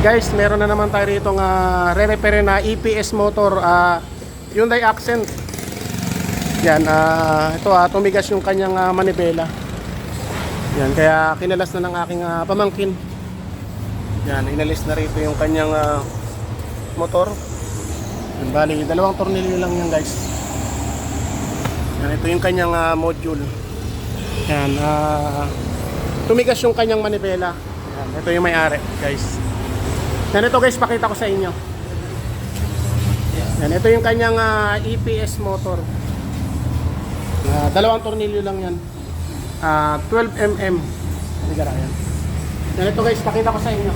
Guys, meron na naman tayo rito re-repair na EPS motor, Hyundai Accent. Yan, ito tumigas yung kanyang manibela. Yan, kaya kinalas na ng aking pamangkin. Yan, inalis na rito yung kanyang motor. Yan, bali, 2 tornilyo lang yan guys. Yan, ito yung kanyang module. Yan, tumigas yung kanyang manibela. Yan, ito yung may-ari guys. Yan, ito guys, pakita ko sa inyo. Yan, ito yung kanyang EPS motor. 2 tornilyo lang yan. 12mm. Yan. Yan, ito guys, pakita ko sa inyo.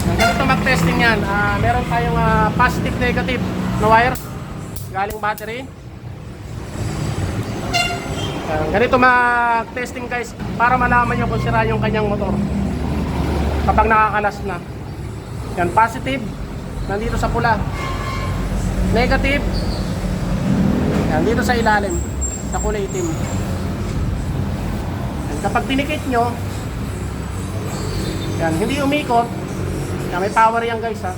Yan, ganito mag-testing yan. Meron tayong positive negative na wire galing battery. Ganito mag-testing guys para malaman nyo kung sira yung kanyang motor kapag nakakalas na. Yan, positive nandito sa pula, negative yan dito sa ilalim sa kulay itim. Yan, kapag tinikit nyo yan, hindi umikot yan, may power yan guys ha.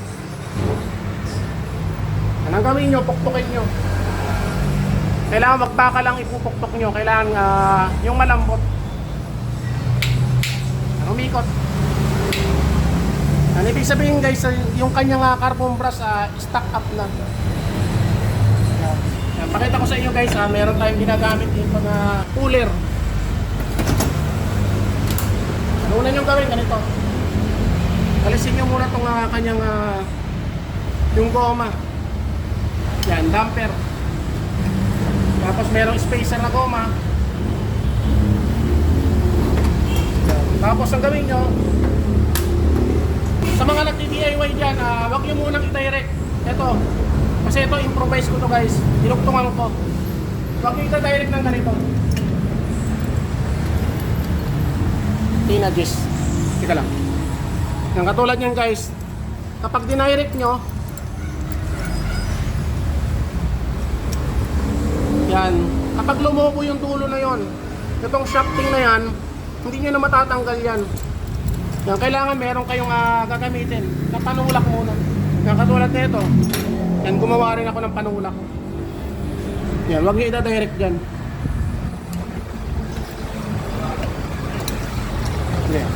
Yan, ang gawin nyo, pukpukin nyo. Kailangan magbaka lang ipupuktok nyo. Kailangan yung malambot yan, umikot. Yan, ibig sabihin guys, yung kanyang carbon brush stock up na. Yan, pakita ko sa inyo guys, meron tayong ginagamit dito na cooler. Ano una nyo gawin? Ganito, alisin nyo muna itong kanyang yung goma. Yan, damper. Tapos merong spacer na goma. Yan. Tapos ang gawin nyo, sa mga nagdi-DIY dyan, wag nyo munang i-direct. Ito, kasi ito improvise ko to guys, dinugtungan ko. Wag nyo i-direct ng ganito. Tinagis. Tika lang. Yung katulad nyan guys, kapag dinirect nyo, yan, kapag lumubo yung tulo na yon, itong shafting na yan, hindi nyo na matatanggal yan. Yan, kailangan meron kayong gagamitin na panulak muna. Yan, katulad nito. Yan, gumawa rin ako ng panulak. Yan, huwag nyo ida-direct dyan. Yan.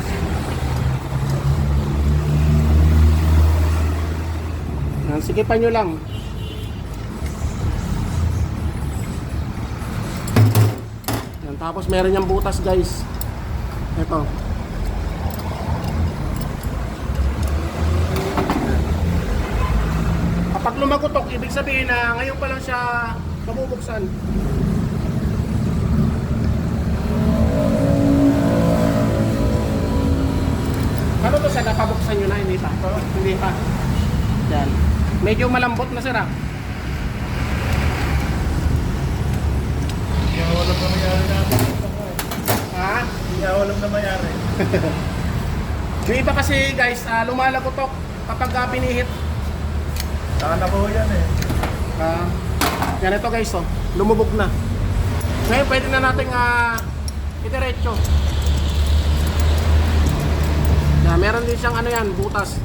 Yan, sigipan nyo lang. Yan, tapos meron yung butas guys. Ito. Kapag lumagutok, ibig sabihin na ngayon pa lang siya mabubuksan. Ano to siya? Napabuksan nyo na? Hindi pa? Hindi pa. Yan. Medyo malambot na sir. Hindi awalam na mayari natin. Ha? Hindi awalam na mayari. Yung iba kasi guys, lumalagotok kapag pinihit. Saka na po yan eh. Yan ito guys, lumubog na. Ngayon pwede na natin itiretso. Yan, meron din siyang ano yan, butas.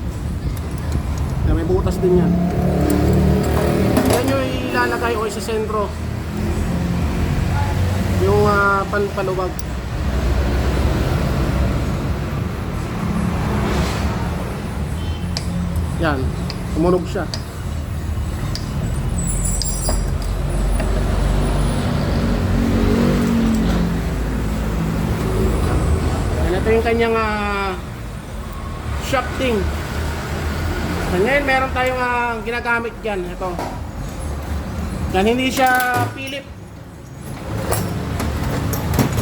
Yan, may butas din yan. Yan yung ilalagay o sa sentro. Yung paluwag. Yan, tumunog siya. Yan, ito yung kanyang shafting. Ngayon meron tayong ginagamit dyan. Ito. Yan, hindi siya Philip.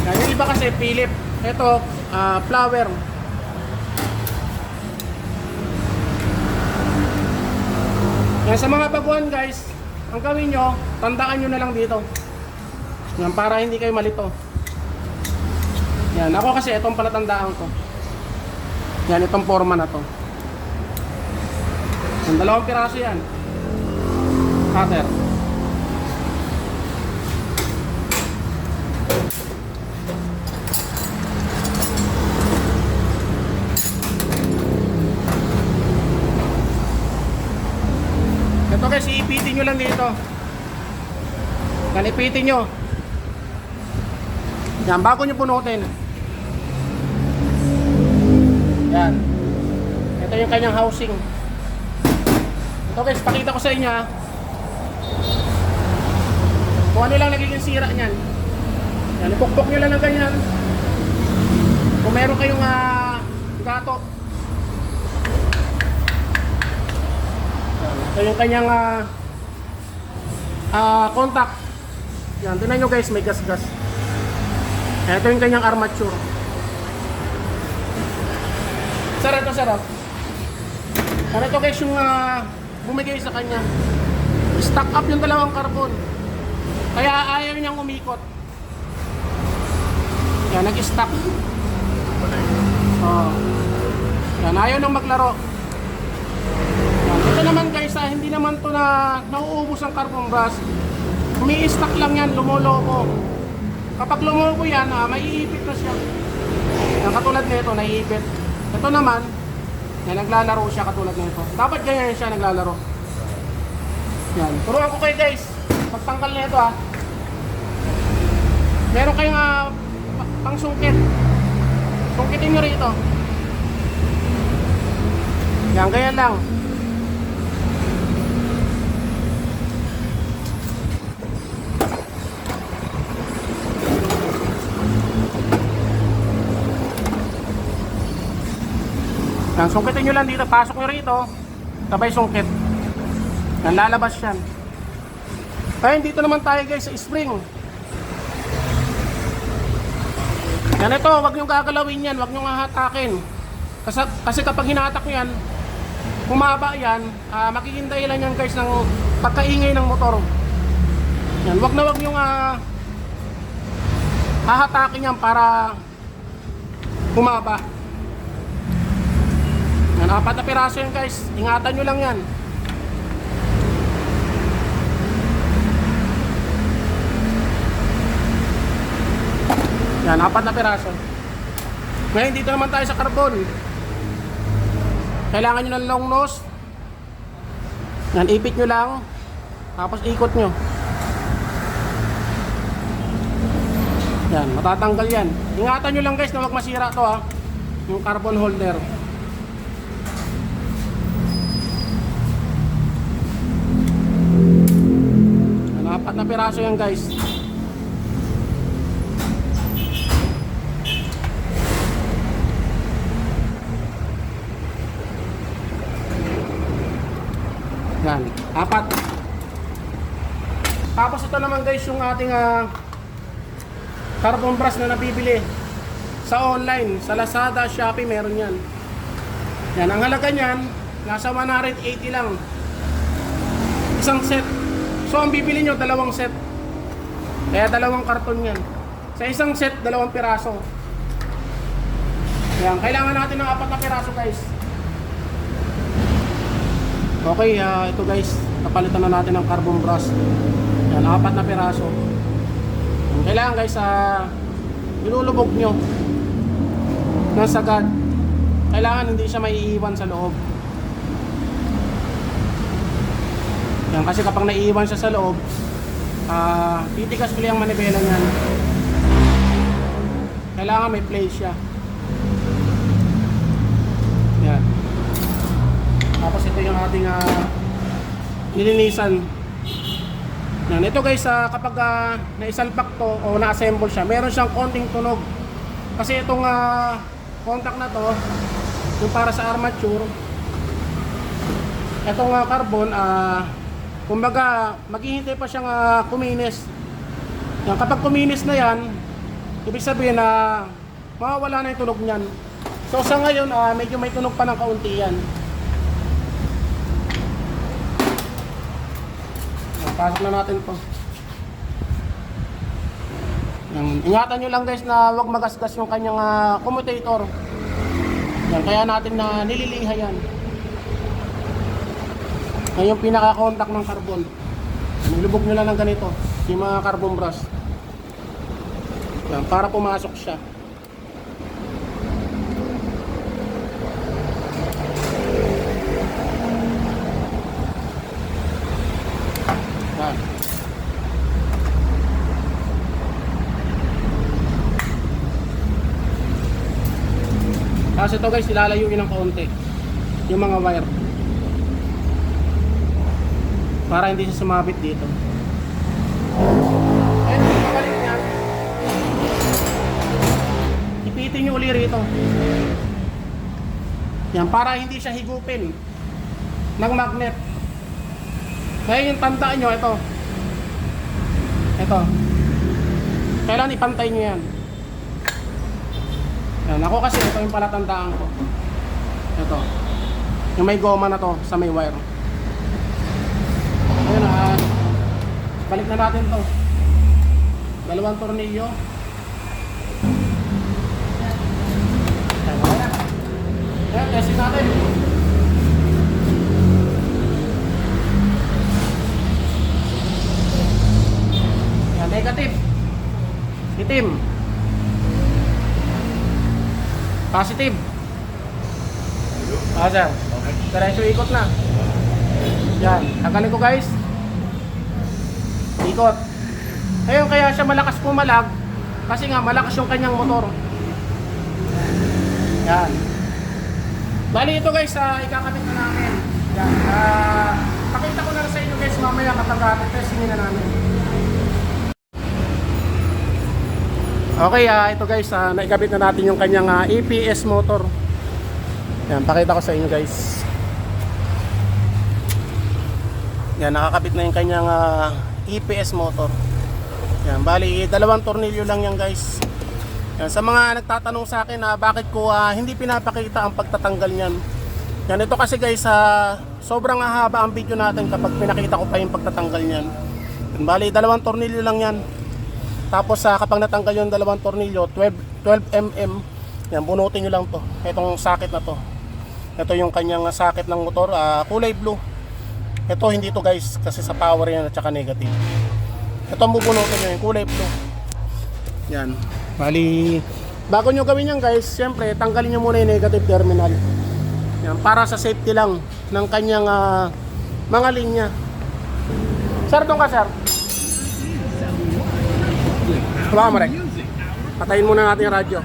Yan, yung iba kasi Philip. Ito, flower. Yan, sa mga baguhan guys, ang gawin nyo, tandaan nyo na lang dito. Yan, para hindi kayo malito. Yan, ako kasi itong palatandaan ko. Yan, itong forma na to. Yung 2 piraso yan. Cutter. nyo lang dito. Yan, ipitin nyo. Yan, bago nyo punutin. Yan. Ito yung kanyang housing. Ito guys, pakita ko sa inyo ha. Kung ano lang nagiging sira niyan. Yan, ipukpok nyo lang ng ganyan. Kung meron kayong gato. Yan, ito yung kanyang contact. Yan, tingnan nyo guys, may gas-gas. Ito yung kanyang armature. Sarap to, sarap. Pero ito guys yung bumigay sa kanya. Stack up yung dalawang carbon. Kaya ayaw niyang umikot. Yan, nag-stack. Yan, ayaw nang maglaro. Yan, ito naman guys, hindi naman to na nauubos ang carbon brush. Umi-stack lang yan, lumoloko. Kapag lumoko yan, maiipit na siya. Yan, katulad nito, naiipit. Ito naman, yan, naglalaro siya katulad nito. Dapat ganyan siya naglalaro. Yan, turuan ko kayo guys. Pagtanggal na ito meron kayong pang sungkit. Sungkitin nyo rito. Yan, ganyan lang. Yan, sungkitin nyo lang dito. Pasok nyo rito. Sabay sungkit. Yan, lalabas yan. Kaya dito naman tayo guys sa spring. Yan, ito, wag nyo gagalawin yan. Wag nyo hahatakin. Kasi kapag hinatak nyo yan, humaba yan, magiging dahilan yan guys ng pagkaingay ng motor. Yan, wag nyo hahatakin yan para humaba. Yan, 4 na piraso yan guys. Ingatan nyo lang yan. Yan, 4 na piraso. Ngayon, dito naman tayo sa carbon. Kailangan nyo ng long nose. Yan, ipit nyo lang. Tapos ikot nyo. Yan, matatanggal yan. Ingatan nyo lang guys na huwag masira to yung carbon holder. Yan, 4 na piraso yan guys. Yan, 4. Tapos ito naman guys yung ating carbon brush na nabibili sa online, sa Lazada, Shopee, meron yan. Yan, ang halaga niyan nasa 180 lang. Isang set. So ang bibili nyo, 2 set. Kaya 2 karton yan. Sa isang set, 2 piraso. Yan, kailangan natin ng 4 na piraso guys. Okay, ito guys, napalitan na natin ng carbon brush. Yan, 4 na piraso. Yan, kailangan guys, nilulubog nyo ng sagad. Kailangan hindi siya maiiwan sa loob. Yan, kasi kapag naiiwan siya sa loob, titigas ko yung manibela niyan. Kailangan may place siya. Yan. Tapos ito yung ating nilinisan. Yan, ito guys, kapag naisalpak to o na-assemble siya, meron siyang konting tunog. Kasi itong contact na to, yung para sa armature, itong carbon, kumbaga maghihintay pa siyang kuminis. Yan, kapag kuminis na yan, ibig sabihin na mawawala na yung tunog niyan. So sa ngayon, medyo may tunog pa ng kaunti yan. Pasok na natin to. Yan. Ingatan nyo lang guys na huwag magasgas yung kanyang commutator. Yan, kaya natin na nililiha yan. Yan yung pinaka-contact ng carbon. Nilubog nyo lang ng ganito yung mga carbon brush. Yan, para pumasok siya. Kasi ito guys, ilalayuin ng kaunti yung mga wire para hindi siya sumabit dito. Ayun, pabalik yan. Ipitin nyo uli rito. Yan, para hindi siya higupin ng magnet. Ngayon yung tandaan nyo, ito. Kailan ipantay nyo yan. Yan, ako kasi ito yung palatandaan ko. Ito. Yung may goma na to sa may wire. Ayun, balik na natin to. Dalawang tornilyo. Yan, testing natin. Yan, negative. Itim. Positive. Sir. Okay. Diretso ikot na. Yan, tanggalin ko guys. Ikot. Ngayon kaya siya malakas pumalag kasi nga malakas yung kanyang motor. Yan. Bali ito guys, ikakabit na namin. Yan. Pakita ko na sa inyo guys mamaya kapag testingin na namin. Okay, ito guys, naikabit na natin yung kanyang EPS motor. Yan, pakita ko sa inyo guys. Yan, nakakabit na yung kanyang EPS motor. Yan, bali dalawang tornilyo lang yan guys. Yan, sa mga nagtatanong sa akin bakit ko hindi pinapakita ang pagtatanggal niyan. Yan, ito kasi guys, sobrang haba ang video natin kapag pinakita ko pa yung pagtatanggal niyan. Yan, bali dalawang tornilyo lang yan. Tapos kapag natanggal yung dalawang tornilyo, 12 mm, yan, bunutin nyo lang to. Itong socket na to. Ito yung kanyang socket ng motor, kulay blue. Ito hindi to guys, kasi sa power yan at saka negative. Ito ang bubunutin nyo, yung kulay blue. Yan. Bali, bago nyo gawin yan guys, syempre tanggalin nyo muna yung negative terminal. Yan, para sa safety lang ng kanyang mga linya. Sir, doon ka sir. Wala ka Marek. Patayin muna natin yung radyo.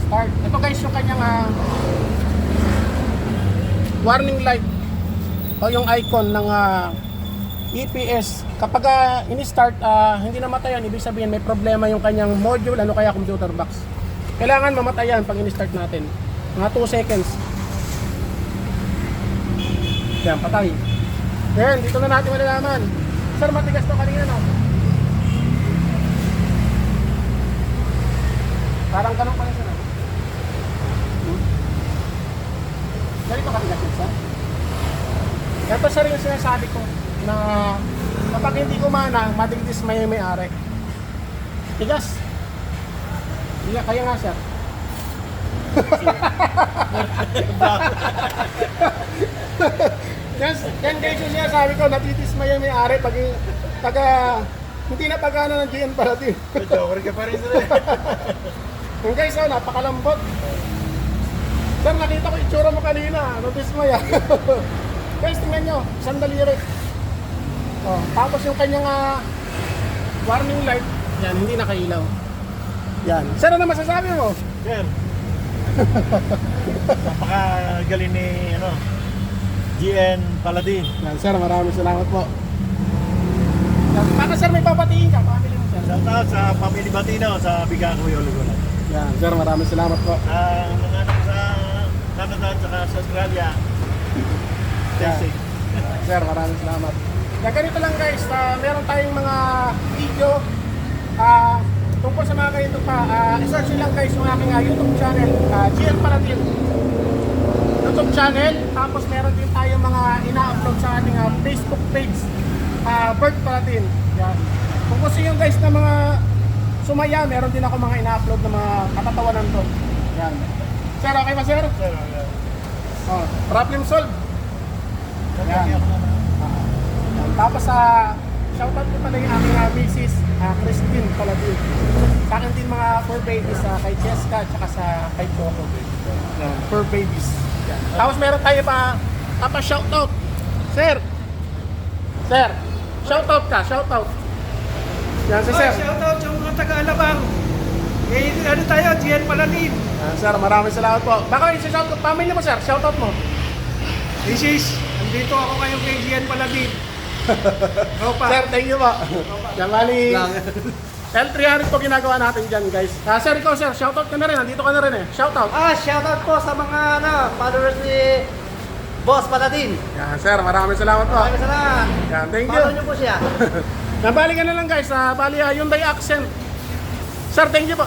Start. Ito guys yung kanyang warning light o yung icon ng EPS. Kapag ini-start hindi namatayan, ibig sabihin may problema yung kanyang module, ano kaya computer box. Kailangan mamatayan pag ini-start natin. Mga 2 seconds. Yan, patay. Yan, dito na natin malalaman. Sir, matigas to kanina no? Parang ganun pa rin sir. Ganito katigas yun sir. Ito sir yung sinasabi ko na kapag hindi kumana, matigis may-ari. Tigas. Kaya nga sir. Yan guys yung sinasabi ko, natitis may-ari pag hindi na pagana ng GN pala din. Joker ka pa rin sir. Yung guys, napakalambot. Sir, nakita ko yung tsura mo kanina. Notice mo yan. Guys, tingnan nyo. Isang daliri. Tapos yung kanyang warning light, yan, hindi nakailaw. Yan. Sir, ano masasabi mo? Sir. Napakagaling ni GN Paladin. Yan, sir, maraming salamat po. Yan, baka sir, may papatiin ka. Pamili mo, sir. Shout out sa Pamilya Batino sa Bigaco, Yolugulan. Yan, sir, maraming salamat po. Sa mga anak sa Canada at saka sa Australia. Testing. Sir, maraming salamat. Yan, ganito lang guys, meron tayong mga video tungkol sa mga ganito pa. I-search nyo lang guys yung aking YouTube channel, GN Paladin YouTube channel. Tapos meron din tayong mga ina-upload sa ating Facebook page, Bert Paladin. Yan. Kung gusto nyo guys na mga sumaya, meron din ako mga ina-upload na mga katatawanan to. Yan. Sir, okay ba sir? Sir, Problem solved. Yan. Tapos shoutout ko pala yung aking misis Christine pala din. Sa akin din mga fur babies kay Cheska at saka sa kay Choco. Yan, fur babies. Yan. Tapos meron tayo pa shoutout. Sir! Sir! Shoutout ka, shoutout. Yan si Sir. Shoutout yung mga taga-Alabang. Eh, ano tayo, GN Paladin. Yan, Sir, maraming salamat po. Baka yung shoutout family mo, Sir. Shoutout mo. This is, andito ako ngayon kay GN Paladin. Opa. Sir, thank you po. Yan, bali. L300 po ginagawa natin dyan, guys. Sir, ikaw, Sir, shoutout ka na rin. Nandito ka na rin eh. Shoutout. Shoutout po sa mga followers ni Boss Paladin. Yan, Sir, maraming salamat po. Maraming salamat. Yan, thank you. Follow nyo po siya. Nabali ka na lang, guys. Bali, Hyundai Accent. Sir, thank you po.